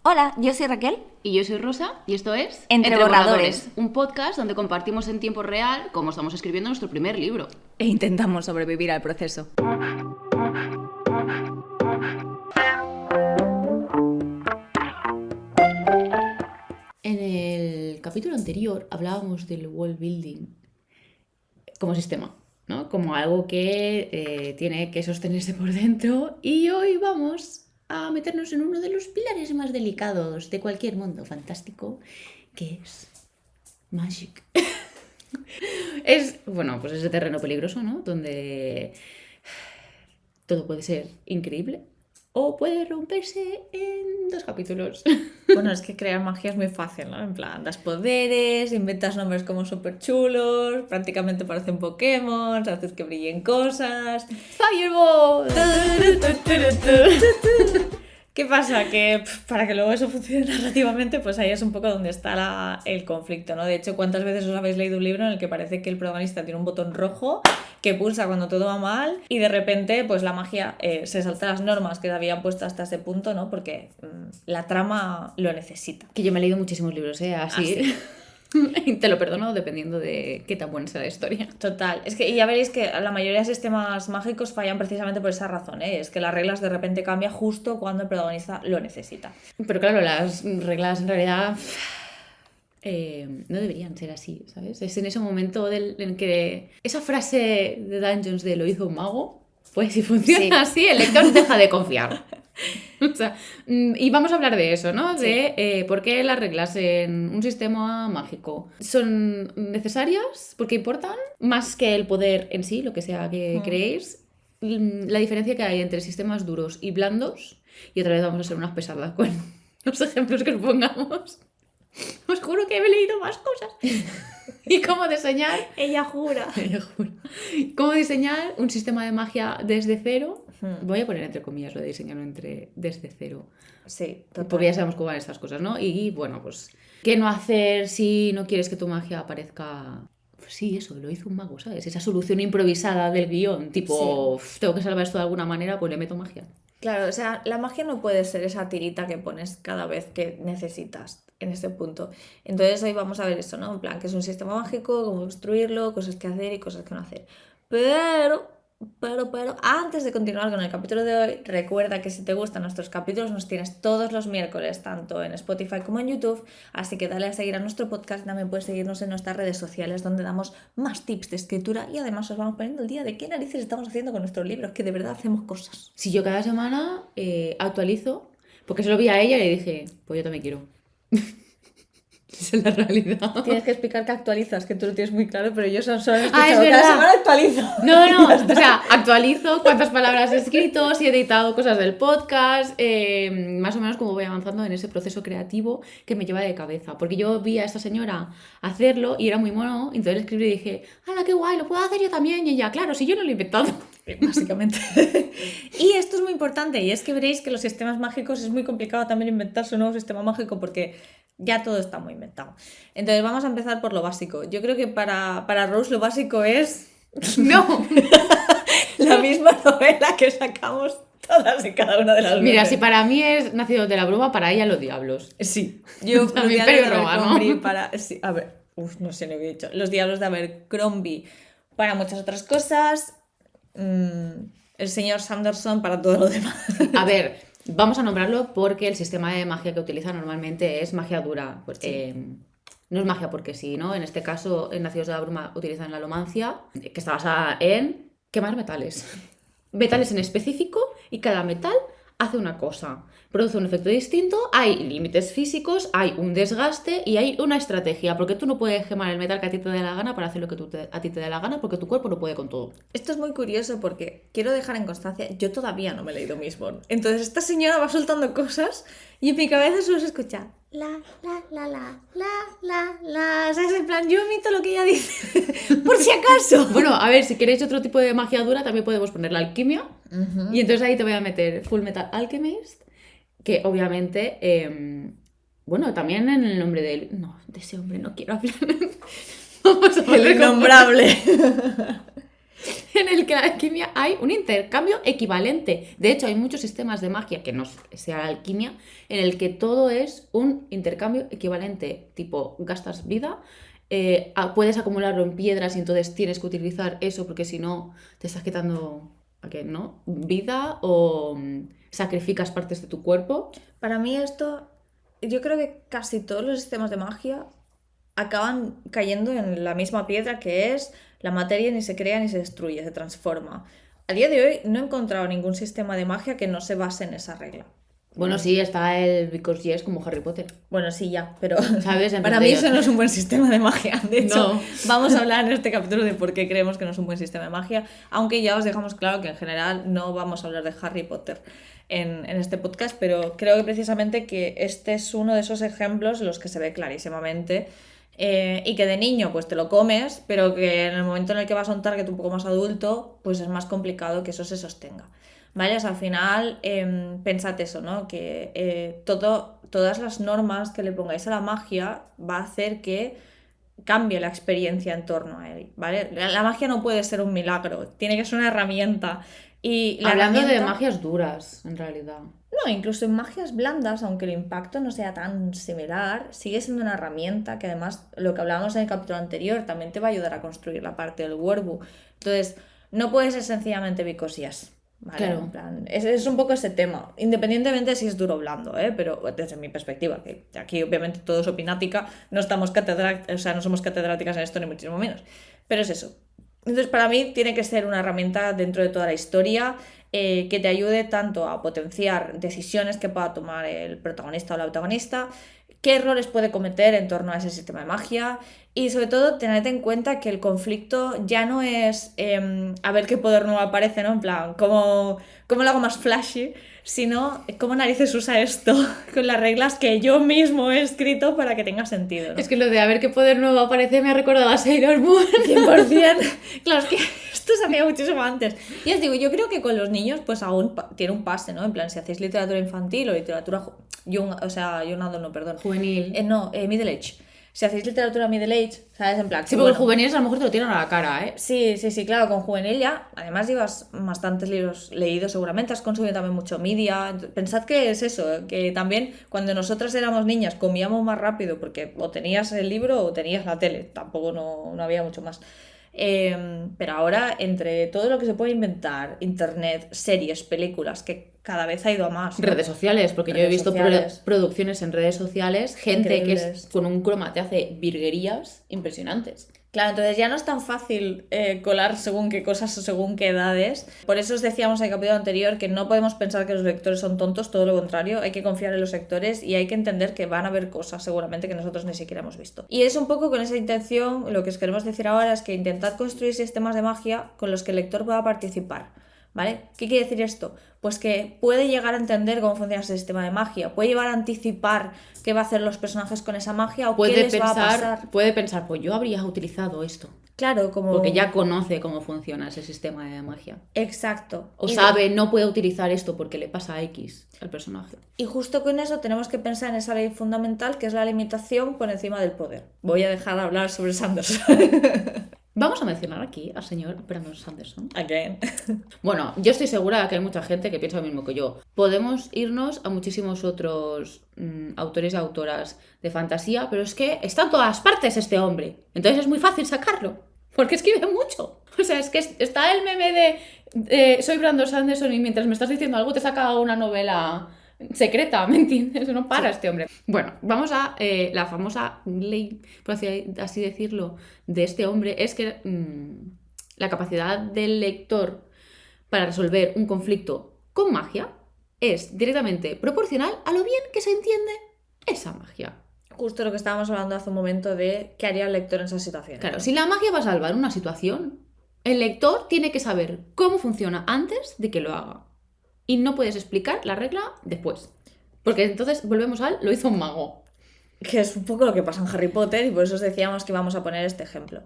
Hola, yo soy Raquel. Y yo soy Rosa, y esto es Entre Borradores, un podcast donde compartimos en tiempo real cómo estamos escribiendo nuestro primer libro. e intentamos sobrevivir al proceso. En el capítulo anterior hablábamos del world building como sistema, ¿no? Como algo que tiene que sostenerse por dentro, y hoy vamos a meternos en uno de los pilares más delicados de cualquier mundo fantástico, que es Magic. Es, bueno, pues ese terreno peligroso, ¿no? Donde todo puede ser increíble o puede romperse en 2 capítulos. Bueno, es que crear magia es muy fácil, ¿no? En plan, das poderes, inventas nombres como súper chulos, prácticamente parecen Pokémon, haces que brillen cosas. ¡Fireball! ¿Qué pasa? Que para que luego eso funcione narrativamente, pues ahí es un poco donde está el conflicto, ¿no? De hecho, ¿cuántas veces os habéis leído un libro en el que parece que el protagonista tiene un botón rojo que pulsa cuando todo va mal y de repente pues la magia se salta las normas que se habían puesto hasta ese punto, ¿no? Porque la trama lo necesita. Que yo me he leído muchísimos libros, ¿eh? Así. Y te lo perdono dependiendo de qué tan buena sea la historia. Total, es que y ya veréis que la mayoría de sistemas mágicos fallan precisamente por esa razón, ¿eh? Es que las reglas de repente cambian justo cuando el protagonista lo necesita. Pero claro, las reglas en realidad no deberían ser así, ¿sabes? Es en ese momento en que esa frase de Dungeons de lo hizo un mago, pues si funciona así, el lector deja de confiar. O sea, y vamos a hablar de eso, ¿no? Sí. De por qué las reglas en un sistema mágico son necesarias, porque importan, más que el poder en sí, lo que sea que creéis. La diferencia que hay entre sistemas duros y blandos, y otra vez vamos a ser unas pesadas con los ejemplos que os pongamos. Os juro que he leído más cosas. Y cómo diseñar... Ella jura. Ella jura. Cómo diseñar un sistema de magia desde cero. Voy a poner entre comillas lo de diseñarlo desde cero. Sí, total. Porque ya sabemos cómo van estas cosas, ¿no? Y bueno, pues, ¿qué no hacer si no quieres que tu magia aparezca? Pues sí, eso, lo hizo un mago, ¿sabes? Esa solución improvisada del guión, tipo, tengo que salvar esto de alguna manera, pues le meto magia. Claro, o sea, la magia no puede ser esa tirita que pones cada vez que necesitas en este punto. Entonces hoy vamos a ver eso, ¿no? En plan, que es un sistema mágico, cómo construirlo, cosas que hacer y cosas que no hacer. Pero, antes de continuar con el capítulo de hoy, recuerda que si te gustan nuestros capítulos nos tienes todos los miércoles, tanto en Spotify como en YouTube, así que dale a seguir a nuestro podcast, también puedes seguirnos en nuestras redes sociales donde damos más tips de escritura y además os vamos poniendo el día de qué narices estamos haciendo con nuestros libros, que de verdad hacemos cosas. Si yo cada semana actualizo, porque se lo vi a ella y le dije, pues yo también quiero. Esa es la realidad. Tienes que explicar que actualizas, que tú lo tienes muy claro, pero yo solo he escuchado es cada verdad. semana actualizo. No, o sea, actualizo cuántas palabras he escrito, si he editado cosas del podcast, más o menos cómo voy avanzando en ese proceso creativo que me lleva de cabeza. Porque yo vi a esta señora hacerlo y era muy mono, entonces le escribí y dije, ¡hala, qué guay, lo puedo hacer yo también! Y ella, claro, si yo no lo he inventado. Básicamente. Y esto es muy importante, y es que veréis que los sistemas mágicos es muy complicado también inventarse un nuevo sistema mágico porque ya todo está muy inventado. Entonces vamos a empezar por lo básico. Yo creo que para Rose lo básico es No. la misma novela que sacamos todas y cada una de las Mira, veces. si para mí es Nacidos de la Bruma, para ella Los Diablos. Sí, yo los También diálogos de Imperio Romano. Abercrombie para... Sí, a ver, no sé lo que he dicho. Los diálogos de Abercrombie para muchas otras cosas. El señor Sanderson para todo lo demás. A ver, vamos a nombrarlo porque el sistema de magia que utiliza normalmente es magia dura. Pues, no es magia porque sí, ¿no? En este caso, en Nacidos de la Bruma utilizan la alomancia, que está basada en quemar metales. Metales en específico, y cada metal hace una cosa. Produce un efecto distinto, hay límites físicos, hay un desgaste y hay una estrategia, porque tú no puedes quemar el metal que a ti te dé la gana para hacer lo que a ti te dé la gana, porque tu cuerpo no puede con todo. Esto es muy curioso porque quiero dejar en constancia, yo todavía no me he leído Mistborn. Entonces esta señora va soltando cosas y en mi cabeza solo se escucha la. ¿Sabes? En plan, yo omito lo que ella dice por si acaso. Bueno, a ver, si queréis otro tipo de magia dura, también podemos poner la alquimia. Y entonces ahí te voy a meter Full Metal Alchemist, que obviamente, bueno, también en el nombre de él. No, de ese hombre no quiero hablar. Vamos a El innombrable. en el que la alquimia hay un intercambio equivalente. De hecho, hay muchos sistemas de magia que no sea la alquimia, en el que todo es un intercambio equivalente. Tipo, gastas vida, puedes acumularlo en piedras y entonces tienes que utilizar eso porque si no te estás quitando ¿no? vida o sacrificas partes de tu cuerpo. Para mí esto, yo creo que casi todos los sistemas de magia acaban cayendo en la misma piedra, que es la materia ni se crea ni se destruye, se transforma. A día de hoy no he encontrado ningún sistema de magia que no se base en esa regla. Bueno, sí, está el Because Yes como Harry Potter. Bueno, sí, ya, pero ¿Sabes? para mí eso no es un buen sistema de magia. De hecho, No. vamos a hablar en este capítulo de por qué creemos que no es un buen sistema de magia, aunque ya os dejamos claro que en general no vamos a hablar de Harry Potter en este podcast, pero creo que precisamente que este es uno de esos ejemplos en los que se ve clarísimamente y que de niño pues te lo comes, pero que en el momento en el que vas a un target un poco más adulto, pues es más complicado que eso se sostenga. ¿Vale? O sea, al final, pensad eso, ¿no? Que todas las normas que le pongáis a la magia va a hacer que cambie la experiencia en torno a él, ¿vale? La magia no puede ser un milagro, tiene que ser una herramienta. Y la Hablando de herramienta... magias duras, en realidad. No, incluso en magias blandas, aunque el impacto no sea tan similar, sigue siendo una herramienta que además, lo que hablábamos en el capítulo anterior, también te va a ayudar a construir la parte del workbook. Entonces, no puede ser sencillamente because yes, ¿vale? Claro. En plan, es un poco ese tema, independientemente de si es duro o blando, ¿eh? Pero desde mi perspectiva, que aquí obviamente todo es opinática, no estamos o sea, no somos catedráticas en esto ni muchísimo menos, pero es eso. Entonces, para mí tiene que ser una herramienta dentro de toda la historia que te ayude tanto a potenciar decisiones que pueda tomar el protagonista o la protagonista, qué errores puede cometer en torno a ese sistema de magia y sobre todo tened en cuenta que el conflicto ya no es a ver qué poder nuevo aparece, ¿no? En plan, ¿cómo lo hago más flashy? Sino cómo narices usa esto con las reglas que yo mismo he escrito para que tenga sentido, ¿no? Es que lo de a ver qué poder nuevo aparece me ha recordado a Sailor Moon. 100%. Claro, es que esto se hacía muchísimo antes. Y os digo, yo creo que con los niños pues aún tiene un pase, ¿no? En plan, si hacéis literatura infantil o literatura young adult, no, perdón. Juvenil. Middle age. Si hacéis literatura middle age, ¿sabes? En plan, Sí, porque juveniles a lo mejor te lo tiran a la cara, ¿eh? Sí, claro, con juvenil ya. Además llevas bastantes libros leídos seguramente, has consumido también mucho media. Pensad que es eso, que también cuando nosotras éramos niñas comíamos más rápido porque o tenías el libro o tenías la tele, tampoco no había mucho más. Pero ahora, entre todo lo que se puede inventar, internet, series, películas, que cada vez ha ido a más, ¿no? Redes sociales, porque yo he Redes visto sociales. producciones en redes sociales, gente que Increíbles. con un croma te hace virguerías impresionantes. Claro, entonces ya no es tan fácil colar según qué cosas o según qué edades. Por eso os decíamos en el capítulo anterior que no podemos pensar que los lectores son tontos, todo lo contrario, hay que confiar en los lectores y hay que entender que van a haber cosas seguramente que nosotros ni siquiera hemos visto. Y es un poco con esa intención, lo que os queremos decir ahora es que intentad construir sistemas de magia con los que el lector pueda participar. ¿Vale? ¿Qué quiere decir esto? Pues que puede llegar a entender cómo funciona ese sistema de magia, puede llegar a anticipar qué va a hacer los personajes con esa magia o qué les va a pasar. Puede pensar, pues yo habría utilizado esto. Claro, como... Porque ya conoce cómo funciona ese sistema de magia. Exacto. O sabe, no puede utilizar esto porque le pasa a X al personaje. Y justo con eso tenemos que pensar en esa ley fundamental que es la limitación por encima del poder. Voy a dejar de hablar sobre Sanderson. Vamos a mencionar aquí al señor Brandon Sanderson. Again. Bueno, yo estoy segura de que hay mucha gente que piensa lo mismo que yo. Podemos irnos a muchísimos otros autores y autoras de fantasía, pero es que está en todas partes este hombre. Entonces es muy fácil sacarlo, porque escribe mucho. O sea, es que está el meme de soy Brandon Sanderson y mientras me estás diciendo algo te saca una novela secreta, ¿me entiendes? No para este hombre. Bueno, vamos a la famosa ley, por así decirlo, de este hombre es que la capacidad del lector para resolver un conflicto con magia es directamente proporcional a lo bien que se entiende esa magia. Justo lo que estábamos hablando hace un momento de qué haría el lector en esa situación. Claro, si la magia va a salvar una situación, el lector tiene que saber cómo funciona antes de que lo haga. Y no puedes explicar la regla después. Porque entonces volvemos al lo hizo un mago. Que es un poco lo que pasa en Harry Potter y por eso os decíamos que íbamos a poner este ejemplo.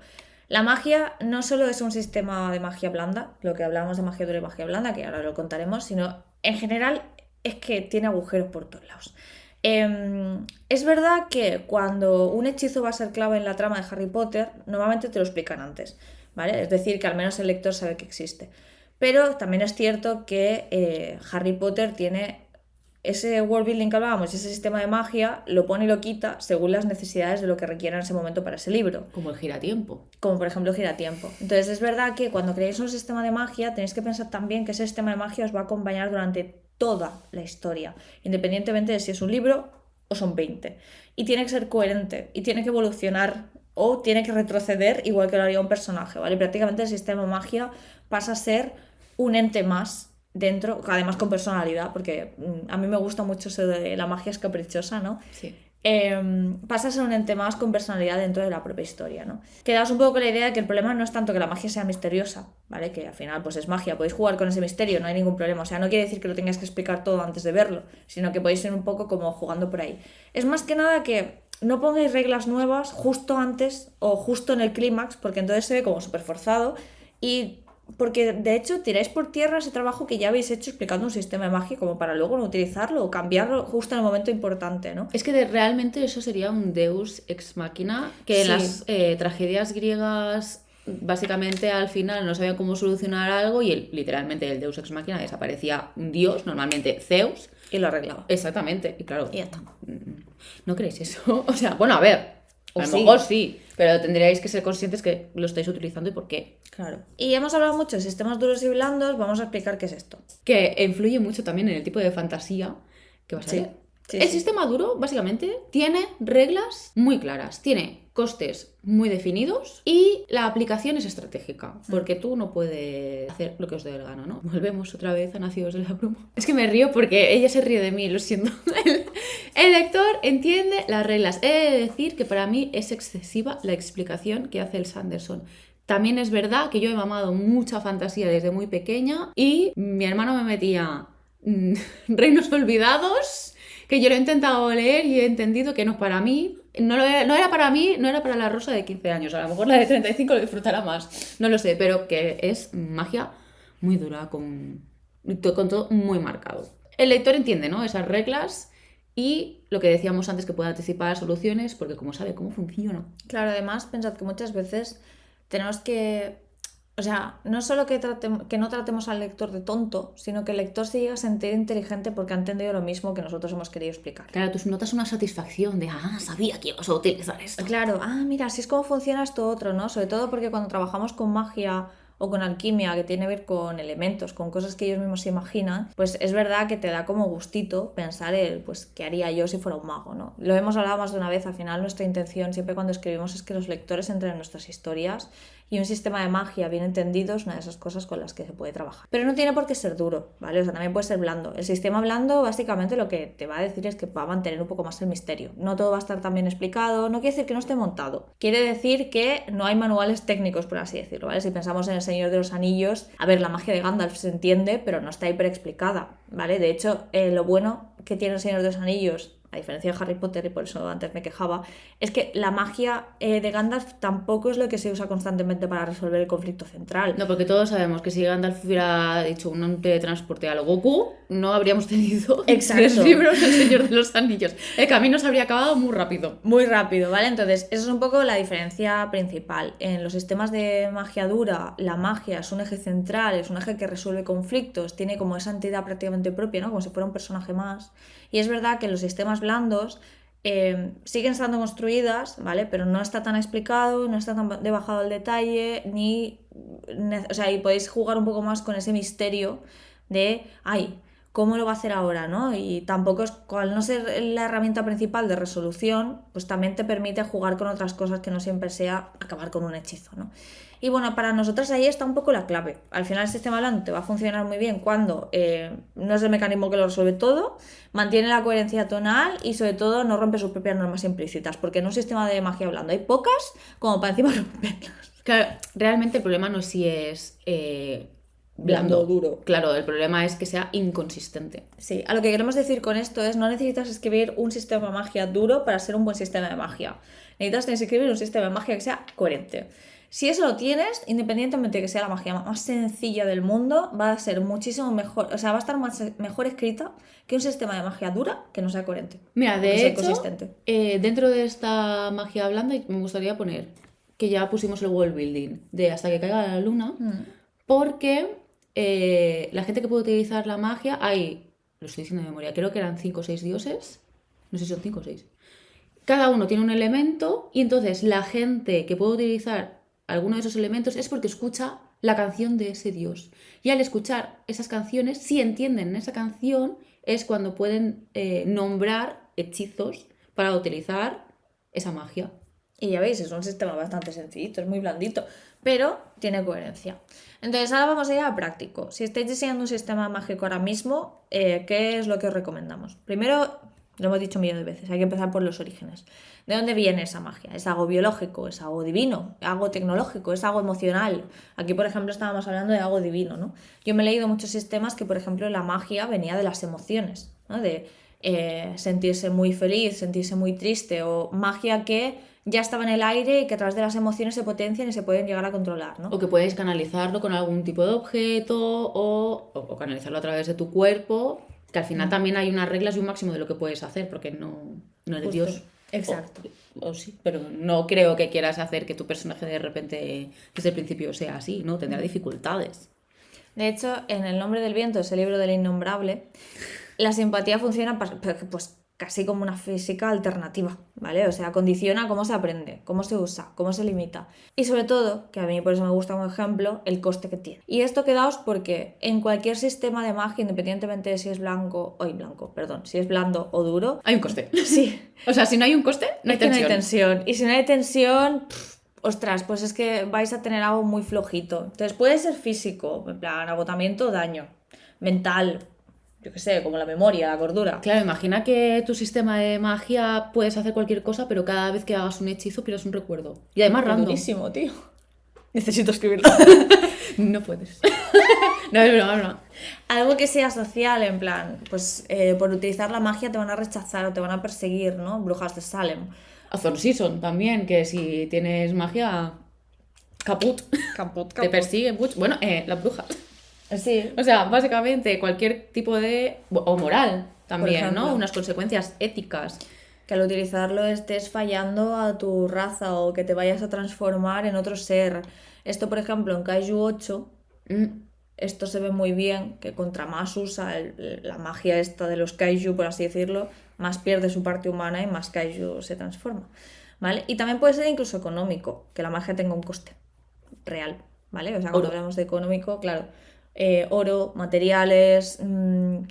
La magia no solo es un sistema de magia blanda, lo que hablábamos de magia dura y magia blanda, que ahora lo contaremos, sino en general es que tiene agujeros por todos lados. Es verdad que cuando un hechizo va a ser clave en la trama de Harry Potter, normalmente te lo explican antes. ¿vale? Es decir, que al menos el lector sabe que existe. Pero también es cierto que Harry Potter tiene ese world building que hablábamos, ese sistema de magia, lo pone y lo quita según las necesidades de lo que requiera en ese momento para ese libro. Como el giratiempo. Como por ejemplo giratiempo. Entonces es verdad que cuando creáis un sistema de magia tenéis que pensar también que ese sistema de magia os va a acompañar durante toda la historia, independientemente de si es un libro o son 20. Y tiene que ser coherente y tiene que evolucionar o tiene que retroceder igual que lo haría un personaje, ¿vale? Prácticamente el sistema de magia pasa a ser un ente más dentro, además con personalidad, porque a mí me gusta mucho eso de la magia es caprichosa, ¿no? Sí. Pasa a ser un ente más con personalidad dentro de la propia historia, ¿no? Quedaos un poco con la idea de que el problema no es tanto que la magia sea misteriosa, ¿vale? Que al final pues es magia, podéis jugar con ese misterio, no hay ningún problema, o sea, no quiere decir que lo tengáis que explicar todo antes de verlo, sino que podéis ir un poco como jugando por ahí. Es más que nada que no pongáis reglas nuevas justo antes o justo en el clímax, porque entonces se ve como súper forzado y... Porque de hecho tiráis por tierra ese trabajo que ya habéis hecho explicando un sistema de magia como para luego no utilizarlo o cambiarlo justo en el momento importante, ¿no? Es que realmente eso sería un Deus ex machina, que en Sí. las tragedias griegas básicamente al final no sabían cómo solucionar algo y literalmente el Deus ex machina desaparecía un dios, normalmente Zeus. Y lo arreglaba. Exactamente, y claro, Y ya está. ¿no creéis eso? O sea, bueno, a ver, O a lo sí. mejor sí, pero tendríais que ser conscientes que lo estáis utilizando y por qué. Claro. Y hemos hablado mucho de sistemas duros y blandos, vamos a explicar qué es esto. Que influye mucho también en el tipo de fantasía que vas a Sí, leer. sí, El sí. sistema duro, básicamente, tiene reglas muy claras, tiene costes muy definidos y la aplicación es estratégica, porque tú no puedes hacer lo que os dé la gana, ¿no? Volvemos otra vez a Nacidos de la Bruma. Es que me río porque ella se ríe de mí, lo siento. El lector entiende las reglas. He de decir que para mí es excesiva la explicación que hace el Sanderson. También es verdad que yo he mamado mucha fantasía desde muy pequeña y mi hermano me metía Reinos Olvidados, que yo lo he intentado leer y he entendido que no es para mí. No era para mí, no era para la Rosa de 15 años. A lo mejor la de 35 lo disfrutará más. No lo sé, pero que es magia muy dura, con todo muy marcado. El lector entiende, ¿no?, esas reglas y lo que decíamos antes, que puede anticipar soluciones porque como sabe cómo funciona. Claro, además, pensad que muchas veces tenemos que... O sea, no solo que no tratemos al lector de tonto, sino que el lector se llega a sentir inteligente porque ha entendido lo mismo que nosotros hemos querido explicar. Claro, tú notas una satisfacción de, sabía que ibas a utilizar esto. Claro, mira, así es como funciona esto otro, ¿no? Sobre todo porque cuando trabajamos con magia o con alquimia, que tiene que ver con elementos, con cosas que ellos mismos se imaginan, pues es verdad que te da como gustito pensar pues, ¿qué haría yo si fuera un mago, ¿no? Lo hemos hablado más de una vez, al final nuestra intención siempre cuando escribimos es que los lectores entren en nuestras historias y un sistema de magia bien entendido es una de esas cosas con las que se puede trabajar. Pero no tiene por qué ser duro, ¿vale? O sea, también puede ser blando. El sistema blando básicamente lo que te va a decir es que va a mantener un poco más el misterio. No todo va a estar tan bien explicado, no quiere decir que no esté montado. Quiere decir que no hay manuales técnicos, por así decirlo, ¿vale? Si pensamos en El Señor de los Anillos, a ver, la magia de Gandalf se entiende, pero no está hiper explicada, ¿vale? De hecho, lo bueno que tiene El Señor de los Anillos, a diferencia de Harry Potter, y por eso antes me quejaba, es que la magia de Gandalf tampoco es lo que se usa constantemente para resolver el conflicto central. No, porque todos sabemos que si Gandalf hubiera dicho un teletransporte al Goku, no habríamos tenido Exacto. 3 libros del Señor de los Anillos. El camino se habría acabado muy rápido. Muy rápido, ¿vale? Entonces, esa es un poco la diferencia principal. En los sistemas de magia dura, la magia es un eje central, es un eje que resuelve conflictos, tiene como esa entidad prácticamente propia, ¿no? Como si fuera un personaje más. Y es verdad que en los sistemas blandos siguen estando construidas, ¿vale? Pero no está tan explicado, no está tan de bajado al detalle, o sea, y podéis jugar un poco más con ese misterio de, ¿cómo lo va a hacer ahora, no? Y tampoco es, al no ser la herramienta principal de resolución, pues también te permite jugar con otras cosas que no siempre sea acabar con un hechizo, ¿no? Y bueno, para nosotros ahí está un poco la clave. Al final el sistema hablante va a funcionar muy bien cuando no es el mecanismo que lo resuelve todo, mantiene la coherencia tonal y sobre todo no rompe sus propias normas implícitas, porque en un sistema de magia hablando hay pocas como para encima romperlas. Claro, realmente el problema no es si es blando o duro. Claro, el problema es que sea inconsistente. Sí, a lo que queremos decir con esto es no necesitas escribir un sistema de magia duro para ser un buen sistema de magia. Necesitas escribir un sistema de magia que sea coherente. Si eso lo tienes, independientemente de que sea la magia más sencilla del mundo, va a ser muchísimo mejor, o sea, va a estar mejor escrita que un sistema de magia dura que no sea coherente. Mira, que de sea hecho, inconsistente. dentro de esta magia blanda me gustaría poner que ya pusimos el world building de hasta que caiga la luna, porque la gente que puede utilizar la magia, lo estoy diciendo de memoria, creo que eran 5 o 6 dioses, no sé si son 5 o 6. Cada uno tiene un elemento y entonces la gente que puede utilizar alguno de esos elementos es porque escucha la canción de ese dios. Y al escuchar esas canciones, si entienden esa canción, es cuando pueden nombrar hechizos para utilizar esa magia. Y ya veis, es un sistema bastante sencillito, es muy blandito, pero tiene coherencia. Entonces ahora vamos a ir a práctico. Si estáis diseñando un sistema mágico ahora mismo, ¿qué es lo que os recomendamos? Primero, lo hemos dicho millones de veces, hay que empezar por los orígenes. ¿De dónde viene esa magia? ¿Es algo biológico? ¿Es algo divino? ¿Algo tecnológico? ¿Es algo emocional? Aquí, por ejemplo, estábamos hablando de algo divino, ¿no? Yo me he leído muchos sistemas que, por ejemplo, la magia venía de las emociones, ¿no? De sentirse muy feliz, sentirse muy triste, o magia que ya estaba en el aire y que a través de las emociones se potencian y se pueden llegar a controlar, ¿no? O que puedes canalizarlo con algún tipo de objeto o canalizarlo a través de tu cuerpo, que al final también hay unas reglas y un máximo de lo que puedes hacer, porque no eres Justo. Dios. Exacto. O sí, pero no creo que quieras hacer que tu personaje de repente desde el principio sea así, ¿no? Tendrá dificultades. De hecho, en El nombre del viento, ese libro del innombrable, la simpatía funciona pues casi como una física alternativa, ¿vale? O sea, condiciona cómo se aprende, cómo se usa, cómo se limita. Y sobre todo, que a mí por eso me gusta como ejemplo, el coste que tiene. Y esto quedaos porque en cualquier sistema de magia, independientemente de si es si es blando o duro, Hay un coste. sí. O sea, si no hay un coste, no hay Es que tensión. no hay tensión. Y si no hay tensión, ostras, pues es que vais a tener algo muy flojito. Entonces puede ser físico, en plan agotamiento, daño, mental, yo qué sé, como la memoria, la cordura. Claro, imagina que tu sistema de magia puedes hacer cualquier cosa, pero cada vez que hagas un hechizo pierdes un recuerdo. Y además random. Durísimo, tío. Necesito escribirlo. No puedes. No, es broma. Algo que sea social, en plan, pues por utilizar la magia te van a rechazar o te van a perseguir, ¿no? Brujas de Salem. Azor Season también, que si tienes magia, caput. Te persiguen mucho. Bueno, las brujas. Sí. O sea, básicamente cualquier tipo de... O moral también, ejemplo. ¿no? Unas consecuencias éticas. Que al utilizarlo estés fallando a tu raza o que te vayas a transformar en otro ser. Esto, por ejemplo, en Kaiju 8, esto se ve muy bien, que contra más usa la magia esta de los Kaiju, por así decirlo, más pierde su parte humana y más Kaiju se transforma, ¿vale? Y también puede ser incluso económico, que la magia tenga un coste real, ¿vale? O sea, cuando Oro. hablamos de económico, claro, oro, materiales,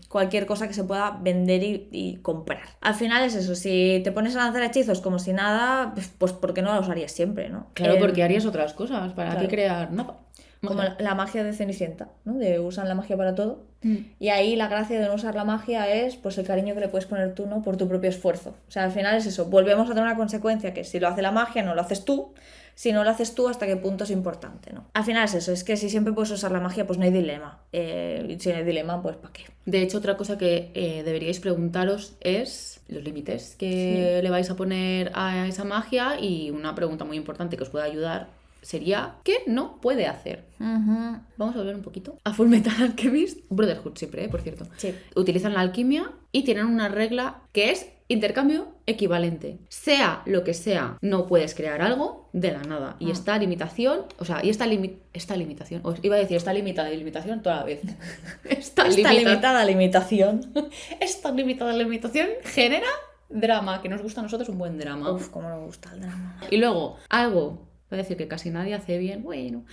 cualquier cosa que se pueda vender y comprar. Al final es eso, si te pones a lanzar hechizos como si nada, pues ¿por qué no los harías siempre, no? Claro, porque harías otras cosas. ¿Para claro. qué crear nada? Como la magia de Cenicienta, ¿no? De usan la magia para todo. Mm. Y ahí la gracia de no usar la magia es pues el cariño que le puedes poner tú, ¿no? Por tu propio esfuerzo. O sea, al final es eso. Volvemos a tener una consecuencia que si lo hace la magia, no lo haces tú. Si no lo haces tú, ¿hasta qué punto es importante, no? Al final es eso. Es que si siempre puedes usar la magia, pues no hay dilema. Y si no hay dilema, pues ¿para qué? De hecho, otra cosa que deberíais preguntaros es los límites que le vais a poner a esa magia, y una pregunta muy importante que os puede ayudar sería ¿qué no puede hacer? Vamos a volver un poquito a Fullmetal Alchemist, Brotherhood siempre, por cierto. Sí. Utilizan la alquimia y tienen una regla que es intercambio equivalente. Sea lo que sea, no puedes crear algo de la nada. Y esta limitación, o sea, y esta limitación, iba a decir esta limitada limitación toda la vez. Esta limitada limitación. Esta limitada limitación genera drama, que nos gusta a nosotros un buen drama. Uf, cómo nos gusta el drama. Y luego, algo, voy a decir que casi nadie hace bien, bueno,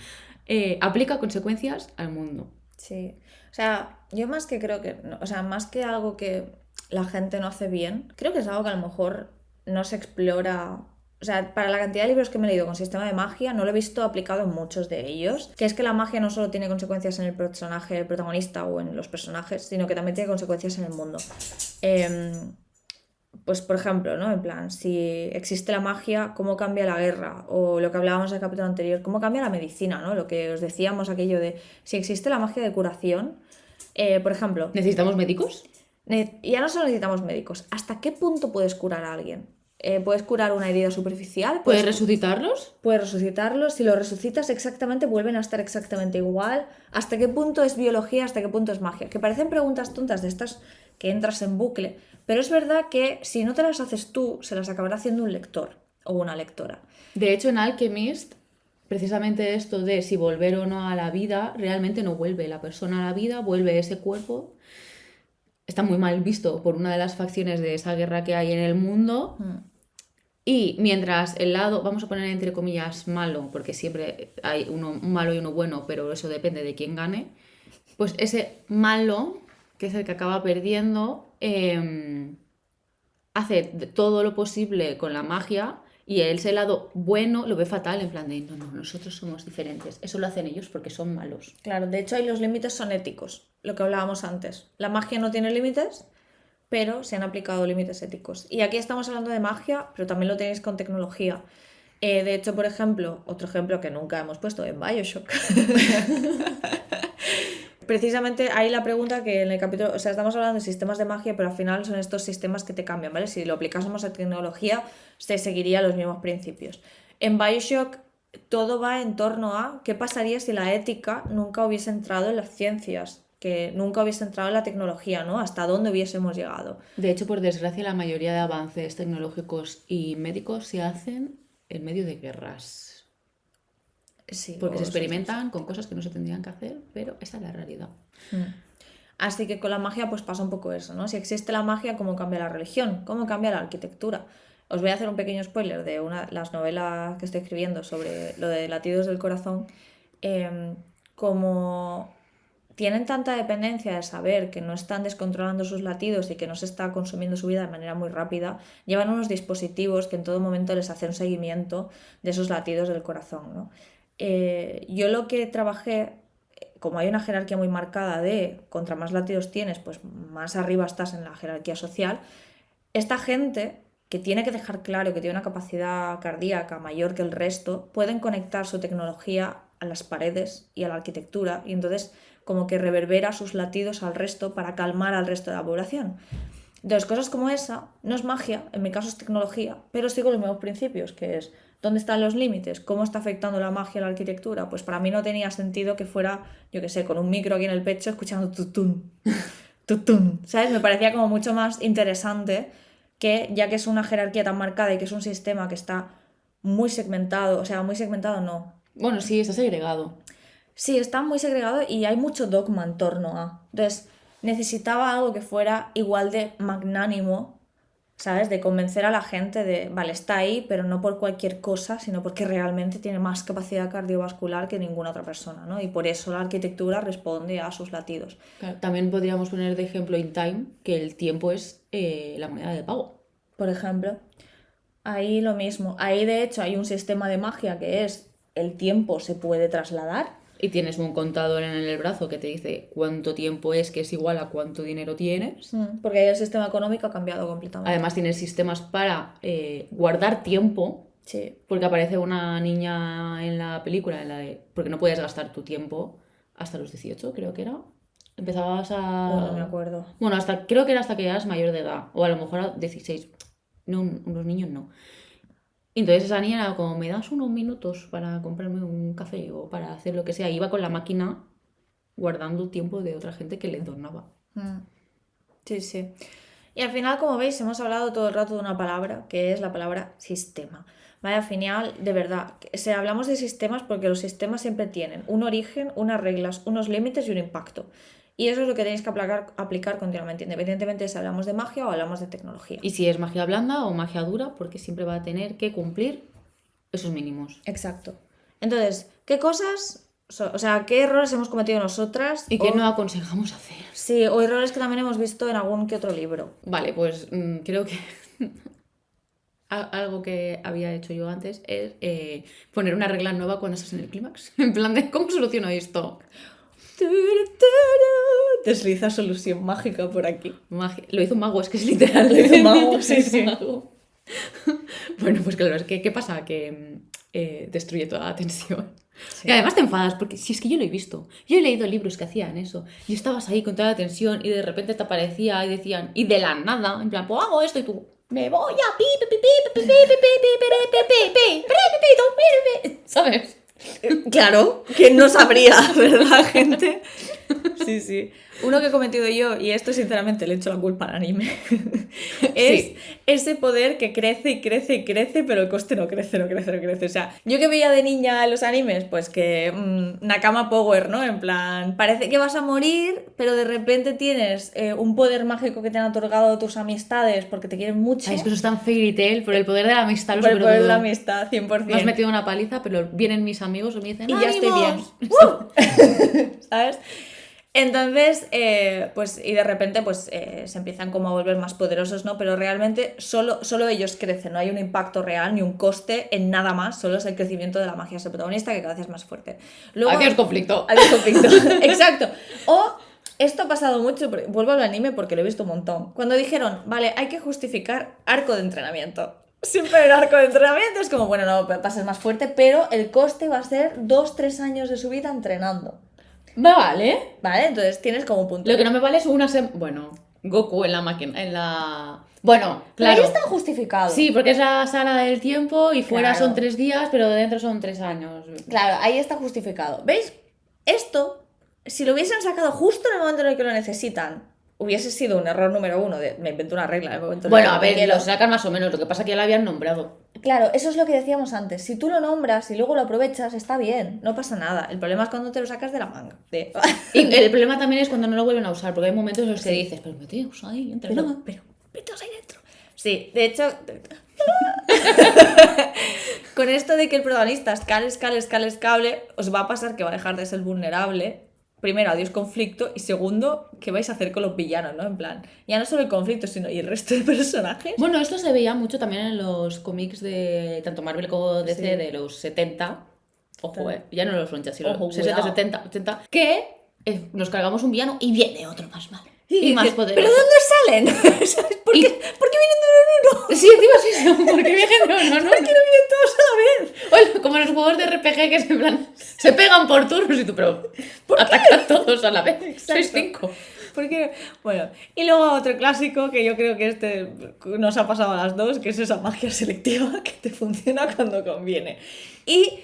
aplica consecuencias al mundo. Sí. O sea, yo más que creo que... O sea, más que algo que la gente no hace bien, creo que es algo que a lo mejor no se explora. O sea, para la cantidad de libros que me he leído con sistema de magia, no lo he visto aplicado en muchos de ellos. Que es que la magia no solo tiene consecuencias en el personaje, el protagonista o en los personajes, sino que también tiene consecuencias en el mundo. Pues, por ejemplo, ¿no? En plan, si existe la magia, ¿cómo cambia la guerra? O lo que hablábamos en el capítulo anterior, ¿cómo cambia la medicina? ¿No? Lo que os decíamos, aquello de si existe la magia de curación, por ejemplo... ¿Necesitamos médicos? Ya no solo necesitamos médicos. ¿Hasta qué punto puedes curar a alguien? ¿Puedes curar una herida superficial? ¿Puedes resucitarlos? Puedes resucitarlos. Si los resucitas exactamente, vuelven a estar exactamente igual. ¿Hasta qué punto es biología? ¿Hasta qué punto es magia? Que parecen preguntas tontas de estas que entras en bucle. Pero es verdad que si no te las haces tú, se las acabará haciendo un lector. o una lectora. De hecho, en Alchemist, precisamente esto de si volver o no a la vida, realmente no vuelve la persona a la vida, vuelve ese cuerpo. Está muy mal visto por una de las facciones de esa guerra que hay en el mundo. Y mientras el lado, vamos a poner entre comillas malo, porque siempre hay un malo y uno bueno, pero eso depende de quién gane, pues ese malo, que es el que acaba perdiendo, hace todo lo posible con la magia y ese lado bueno lo ve fatal, en plan de no, nosotros somos diferentes. Eso lo hacen ellos porque son malos. Claro, de hecho ahí los límites son éticos, lo que hablábamos antes. La magia no tiene límites, pero se han aplicado límites éticos. Y aquí estamos hablando de magia, pero también lo tenéis con tecnología. De hecho, por ejemplo, otro ejemplo que nunca hemos puesto en BioShock. Precisamente ahí la pregunta que en el capítulo, o sea, estamos hablando de sistemas de magia, pero al final son estos sistemas que te cambian, ¿vale? Si lo aplicásemos a tecnología, se seguirían los mismos principios. En BioShock todo va en torno a qué pasaría si la ética nunca hubiese entrado en las ciencias, que nunca hubiese entrado en la tecnología, ¿no? Hasta dónde hubiésemos llegado. De hecho, por desgracia, la mayoría de avances tecnológicos y médicos se hacen en medio de guerras. Sí, Porque se o experimentan con cosas que no se tendrían que hacer, pero esa es la realidad. Así que con la magia pues pasa un poco eso, ¿no? Si existe la magia, ¿cómo cambia la religión? ¿Cómo cambia la arquitectura? Os voy a hacer un pequeño spoiler de una de las novelas que estoy escribiendo sobre lo de latidos del corazón. Como tienen tanta dependencia de saber que no están descontrolando sus latidos y que no se está consumiendo su vida de manera muy rápida, llevan unos dispositivos que en todo momento les hacen un seguimiento de esos latidos del corazón, ¿no? Yo lo que trabajé, como hay una jerarquía muy marcada de contra más latidos tienes, pues más arriba estás en la jerarquía social, esta gente que tiene que dejar claro que tiene una capacidad cardíaca mayor que el resto, pueden conectar su tecnología a las paredes y a la arquitectura y entonces como que reverbera sus latidos al resto para calmar al resto de la población. Entonces cosas como esa no es magia, en mi caso es tecnología, pero sigo los mismos principios, que es ¿dónde están los límites? ¿Cómo está afectando la magia a la arquitectura? Pues para mí no tenía sentido que fuera, yo qué sé, con un micro aquí en el pecho escuchando tutún, tutún, ¿sabes? Me parecía como mucho más interesante que, ya que es una jerarquía tan marcada y que es un sistema que está muy segmentado, o sea, muy segmentado no. Bueno, sí, está segregado. Sí, está muy segregado y hay mucho dogma en torno a. Entonces, necesitaba algo que fuera igual de magnánimo, ¿sabes? De convencer a la gente de, vale, está ahí, pero no por cualquier cosa, sino porque realmente tiene más capacidad cardiovascular que ninguna otra persona, ¿no? Y por eso la arquitectura responde a sus latidos. Claro, también podríamos poner de ejemplo In Time, que el tiempo es la moneda de pago. Por ejemplo, ahí lo mismo. Ahí, de hecho, hay un sistema de magia que es el tiempo se puede trasladar. Y tienes un contador en el brazo que te dice cuánto tiempo es, que es igual a cuánto dinero tienes. Porque ahí el sistema económico ha cambiado completamente. Además tienes sistemas para guardar tiempo. Sí. Porque aparece una niña en la película, porque no puedes gastar tu tiempo hasta los 18, creo que era. Empezabas a... Bueno, no me acuerdo. Bueno, creo que era hasta que eras mayor de edad. O a lo mejor a 16. No, unos niños no. Entonces esa niña era como, ¿me das unos minutos para comprarme un café o para hacer lo que sea? Iba con la máquina guardando tiempo de otra gente que le donaba. Sí, sí. Y al final, como veis, hemos hablado todo el rato de una palabra, que es la palabra sistema. ¿Vale? Al final, de verdad, hablamos de sistemas porque los sistemas siempre tienen un origen, unas reglas, unos límites y un impacto. Y eso es lo que tenéis que aplicar continuamente, independientemente de si hablamos de magia o hablamos de tecnología. Y si es magia blanda o magia dura, porque siempre va a tener que cumplir esos mínimos. Exacto. Entonces, ¿qué cosas, o sea, qué errores hemos cometido nosotras? ¿Y qué no aconsejamos hacer? Sí, o errores que también hemos visto en algún que otro libro. Vale, pues creo que algo que había hecho yo antes es poner una regla nueva cuando estás en el clímax. En plan de, ¿cómo soluciono esto? Desliza solución mágica por aquí. Lo hizo un mago, es que es literal. Lo hizo un mago, sí, sí. Bueno, pues claro, es que ¿qué pasa? Que destruye toda la tensión. Sí. Y además te enfadas, porque si es que yo lo he visto. Yo he leído libros que hacían eso. Y estabas ahí con toda la tensión y de repente te aparecía y decían, y de la nada, en plan, pues hago esto y tú, me voy a ¿sabes? Claro, ¿quién no sabría, verdad, gente? Sí, sí. Uno que he cometido yo, y esto sinceramente le echo la culpa al anime, es Sí. ese poder que crece y crece y crece, pero el coste no crece, no crece, no crece. O sea, yo que veía de niña los animes, pues que Nakama Power, ¿no? En plan, parece que vas a morir, pero de repente tienes un poder mágico que te han otorgado tus amistades porque te quieren mucho. Ay, es que eso es tan fairy tale, por el poder de la amistad lo Por el supero poder de la todo. amistad, 100%. Me has metido una paliza, pero vienen mis amigos y me dicen Y ya estoy bien. ¡Ánimos! ¿Sabes? Entonces, pues, y de repente, pues, se empiezan como a volver más poderosos, ¿no? Pero realmente solo ellos crecen, no hay un impacto real ni un coste en nada más, solo es el crecimiento de la magia de ese protagonista que cada vez es más fuerte. Luego, Adiós, conflicto. Adiós, conflicto. Exacto. O esto ha pasado mucho, vuelvo al anime porque lo he visto un montón. Cuando dijeron, vale, hay que justificar arco de entrenamiento. Siempre el arco de entrenamiento es como, bueno, no, va a ser más fuerte, pero el coste va a ser 2-3 años de su vida entrenando. Vale. ¿Vale? Entonces tienes como un punto. Lo que no me vale es una semana. Bueno, Goku en la máquina. En la. Bueno, Pero ahí claro. está justificado. Sí, porque es la sala del tiempo y fuera Claro. son 3 días, pero dentro son 3 años. Claro, ahí está justificado. ¿Veis? Esto, si lo hubiesen sacado justo en el momento en el que lo necesitan, hubiese sido un error número 1 de me invento una regla en el momento en el Bueno, que a ver, quiero. lo sacan más o menos. Lo que pasa es que ya lo habían nombrado. Claro, eso es lo que decíamos antes. Si tú lo nombras y luego lo aprovechas, está bien, no pasa nada. El problema es cuando te lo sacas de la manga. Y el problema también es cuando no lo vuelven a usar, porque hay momentos en los que dices, pero meteos ahí, entrenad. Pero, meteos ahí dentro. Sí, de hecho, con esto de que el protagonista escale, os va a pasar que va a dejar de ser vulnerable. Primero, adiós conflicto, y segundo, ¿qué vais a hacer con los villanos, no? En plan, ya no solo el conflicto, sino y el resto de personajes. Bueno, esto se veía mucho también en los cómics de tanto Marvel como DC Sí. de los 70. Ojo, ya no los 80, sino Ojo, los 60, cuidado. 70, 80. Que nos cargamos un villano y viene otro más malo. Y más dices, poderoso. ¿pero dónde salen? ¿Sabes? ¿Por qué vienen de uno en uno? Sí, encima sí, sí, porque vienen no. ¿Por qué no vienen todos a la vez? Oye, como en los juegos de RPG que se, en plan, se pegan por turnos y tú, pero atacan todos a la vez. Sois 5. Porque, bueno, y luego otro clásico que yo creo que este nos ha pasado a las dos, que es esa magia selectiva que te funciona cuando conviene. Y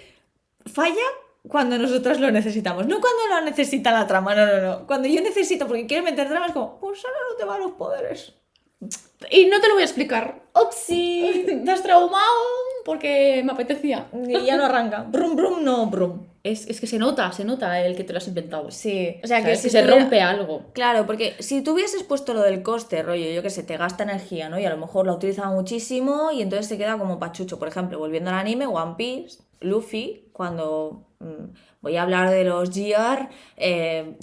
falla cuando nosotras lo necesitamos, no cuando lo necesita la trama, no. Cuando yo necesito, porque quiero meter trama, es como, pues ahora no te van los poderes. Y no te lo voy a explicar. ¡Upsi! Te has traumado porque me apetecía. Y ya no arranca. Brum, brum, no, brum. Es que se nota el que te lo has inventado. Sí, o sea, que ¿Sabes? si Que se estuviera- rompe algo. Claro, porque si tú hubieses puesto lo del coste, rollo, yo que sé, te gasta energía, ¿no? Y a lo mejor la utilizaba muchísimo y entonces se queda como pachucho. Por ejemplo, volviendo al anime, One Piece, Luffy, cuando voy a hablar de los GR,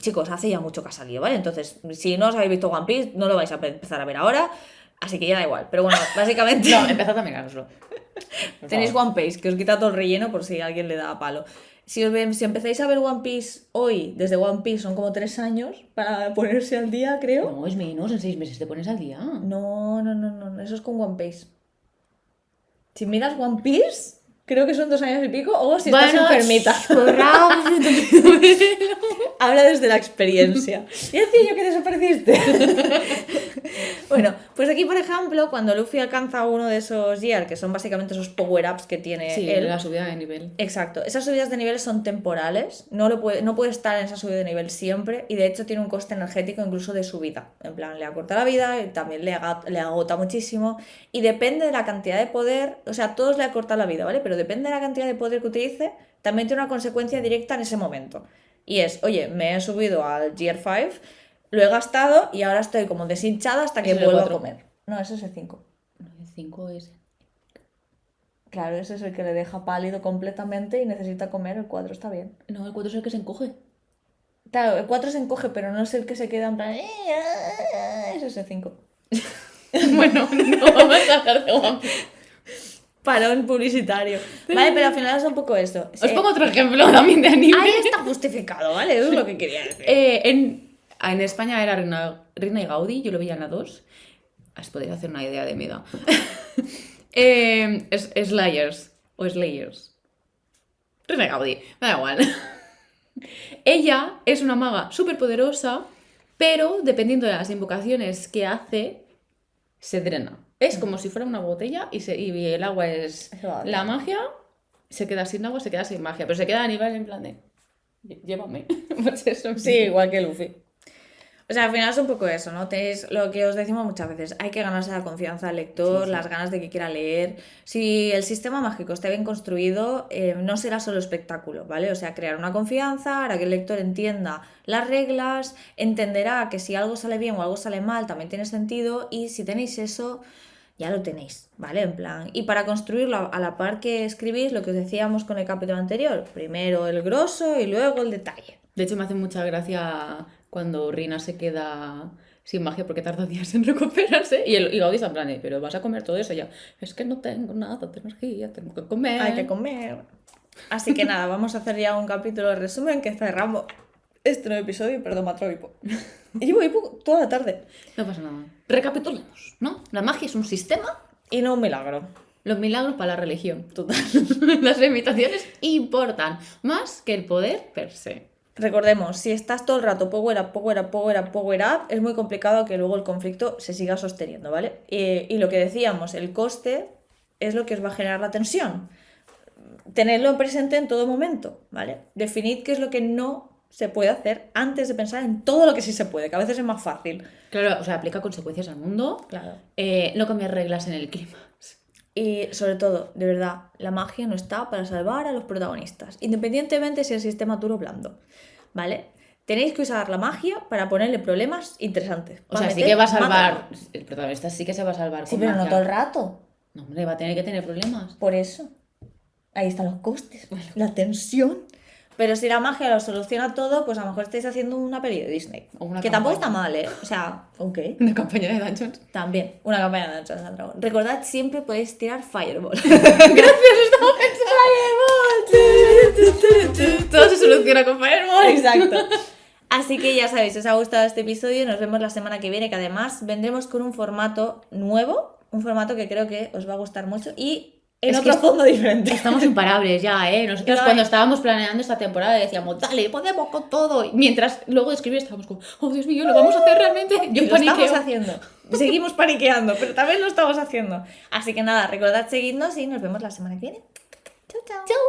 chicos, hace ya mucho que ha salido, ¿vale? Entonces, si no os habéis visto One Piece, no lo vais a empezar a ver ahora, así que ya da igual. Pero bueno, básicamente... No, empezad a mirároslo. Tenéis One Piece, que os quita todo el relleno por si alguien le da palo. Si empezáis a ver One Piece hoy, desde One Piece son como 3 años para ponerse al día, creo. No, es menos, en 6 meses te pones al día. No, eso es con One Piece. Si miras One Piece, creo que son 2 años y pico, o si estás enfermita. Habla desde la experiencia. Y decía yo que desapareciste. Bueno, pues aquí, por ejemplo, cuando Luffy alcanza uno de esos Gear, que son básicamente esos power-ups que tiene Sí, él. la subida de nivel. Exacto, esas subidas de nivel son temporales, no puede estar en esa subida de nivel siempre y de hecho tiene un coste energético incluso de su vida. En plan, le acorta la vida y también le agota muchísimo y depende de la cantidad de poder, o sea, todos le acortan la vida, ¿vale? Pero depende de la cantidad de poder que utilice, también tiene una consecuencia directa en ese momento. Y es, oye, me he subido al Gear 5, lo he gastado y ahora estoy como deshinchada hasta que Ese es el vuelva a 4. comer. No, ese es el 5. No, el 5 es. Claro, ese es el que le deja pálido completamente y necesita comer, el 4 está bien. No, el 4 es el que se encoge. Claro, el 4 se encoge, pero no es el que se queda en plan... Ese es el 5. Bueno, no vamos a hablar de One Piece. Parón publicitario. Vale, pero al final es un poco esto. Os pongo otro ejemplo también de anime. Ahí está justificado, ¿vale? Eso es lo que quería decir. En España era Reina y Gaudí, yo lo veía en la 2. Os podéis hacer una idea de mi edad. Slayers o Slayers. Reina y Gaudí, me da igual. Ella es una maga súper poderosa, pero dependiendo de las invocaciones que hace, se drena. Es como si fuera una botella y el agua es Eso va bien. la magia, se queda sin agua, se queda sin magia, pero se queda a nivel en plan de... Llévame. Pues eso. Sí, igual que Luffy. O sea, al final es un poco eso, ¿no? Tenéis lo que os decimos muchas veces, hay que ganarse la confianza del lector, Sí, sí. las ganas de que quiera leer. Si el sistema mágico está bien construido, no será solo espectáculo, ¿vale? O sea, crear una confianza, hará que el lector entienda las reglas, entenderá que si algo sale bien o algo sale mal también tiene sentido, y si tenéis eso, ya lo tenéis, ¿vale? En plan, y para construirlo a la par que escribís, lo que os decíamos con el capítulo anterior, primero el grosso y luego el detalle. De hecho, me hace mucha gracia cuando Rina se queda sin magia porque tarda días en recuperarse y Gaudí está en plan de, pero vas a comer todo eso ya. Es que no tengo nada de energía, tengo que comer. Hay que comer. Así que nada, vamos a hacer ya un capítulo de resumen que cerramos este nuevo episodio, perdón, me atrevo hipo. Y llevo hipo toda la tarde. No pasa nada. Recapitulemos, ¿no? La magia es un sistema, Y no un milagro. los milagros para la religión, total. Las limitaciones importan más que el poder per se. Recordemos, si estás todo el rato power up, power up, power up, power up, es muy complicado que luego el conflicto se siga sosteniendo, ¿vale? Y lo que decíamos, el coste es lo que os va a generar la tensión. Tenerlo presente en todo momento, ¿vale? Definid qué es lo que no se puede hacer antes de pensar en todo lo que sí se puede, que a veces es más fácil. Claro, o sea, aplica consecuencias al mundo. Claro. No cambiar reglas en el clima. Y sobre todo, de verdad, la magia no está para salvar a los protagonistas, independientemente si el sistema duro o blando, ¿vale? Tenéis que usar la magia para ponerle problemas interesantes. O sea, sí meter, que va a salvar. mátalo. El protagonista sí que se va a salvar. Sí, con pero no magia. todo el rato. No, hombre, va a tener que tener problemas. Por eso. Ahí están los costes, la tensión. Pero si la magia lo soluciona todo, pues a lo mejor estáis haciendo una peli de Disney. O una Que tampoco está campaña. mal, ¿eh? O sea, ok. Una campaña de Dungeons. También, una campaña de Dungeons and Dragons. Recordad, siempre podéis tirar Fireball. Todo se soluciona con Fireball. Exacto. Así que ya sabéis, si os ha gustado este episodio, nos vemos la semana que viene, que además vendremos con un formato nuevo, un formato que creo que os va a gustar mucho y en Es otro que fondo diferente. Estamos imparables ya, ¿eh? Nosotros No, cuando estábamos planeando esta temporada decíamos, dale, podemos con todo. Y mientras luego de escribir estábamos como, oh Dios mío, ¿lo vamos a hacer realmente? Y Yo lo estamos paniqueo. haciendo. Seguimos paniqueando, pero también lo estamos haciendo. Así que nada, recordad seguidnos y nos vemos la semana que viene. Chao, chao. Chao.